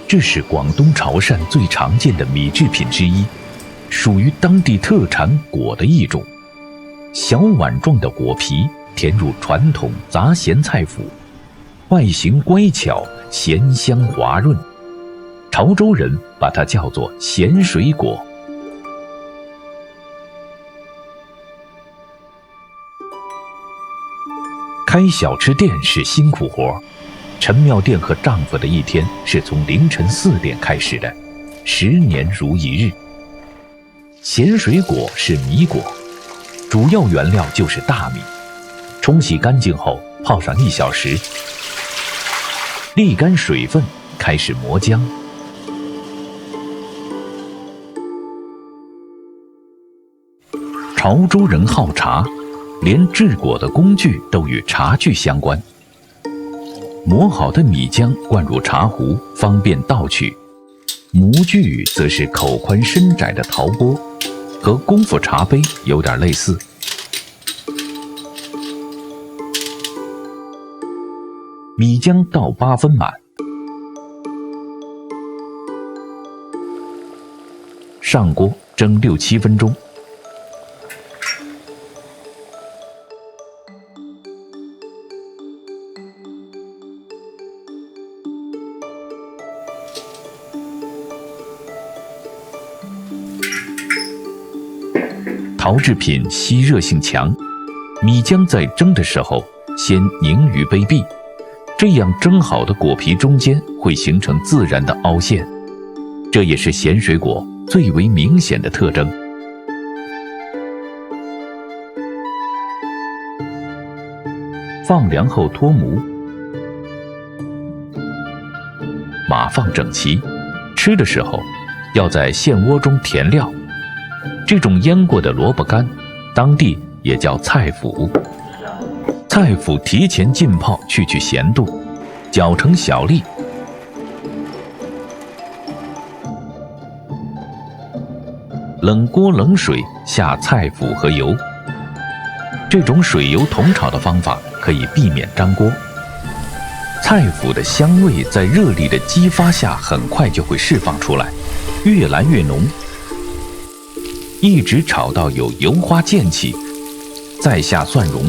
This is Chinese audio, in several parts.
这是广东潮汕最常见的米制品之一，属于当地特产果的一种。小碗状的果皮填入传统杂咸菜脯，外形乖巧，咸香滑润。潮州人把它叫做咸水果。开小吃店是辛苦活，陈妙店和丈夫的一天是从凌晨4点开始的，10年如一日。咸水果是米果，主要原料就是大米，冲洗干净后泡上1小时，沥干水分，开始磨浆。潮州人好茶，连制果的工具都与茶具相关。磨好的米浆灌入茶壶，方便倒取。模具则是口宽身窄的陶钵，和功夫茶杯有点类似。米浆倒8分满，上锅蒸6、7分钟。陶制品吸热性强，米浆在蒸的时候先凝于杯壁，这样蒸好的果皮中间会形成自然的凹陷，这也是咸水果最为明显的特征。放凉后脱模，码放整齐，吃的时候要在苋窝中填料。这种腌过的萝卜干，当地也叫菜脯。菜脯提前浸泡去咸度，搅成小粒。冷锅冷水下菜脯和油，这种水油同炒的方法可以避免粘锅。菜脯的香味在热力的激发下很快就会释放出来，越来越浓。一直炒到有油花溅起，再下蒜蓉，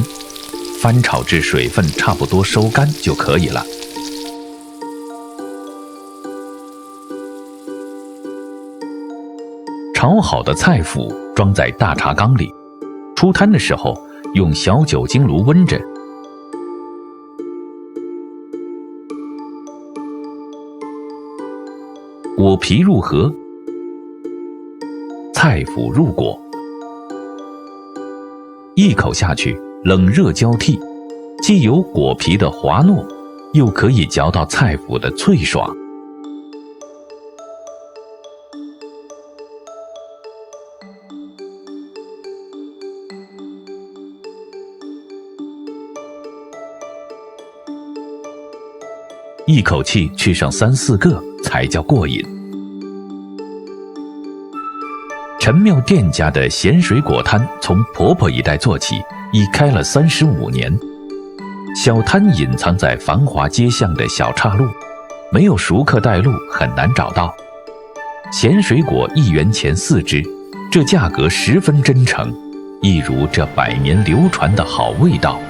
翻炒至水分差不多收干就可以了。炒好的菜脯装在大茶缸里，出摊的时候用小酒精炉温着。果皮入盒，菜脯入果，一口下去，冷热交替，既有果皮的滑糯，又可以嚼到菜脯的脆爽。一口气吃上3、4个才叫过瘾。陈庙店家的咸水果摊从婆婆一代做起，已开了35年。小摊隐藏在繁华街巷的小岔路，没有熟客带路，很难找到。咸水果1元钱4只，这价格十分真诚，一如这100年流传的好味道。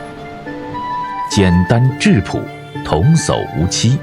简单质朴，童叟无欺。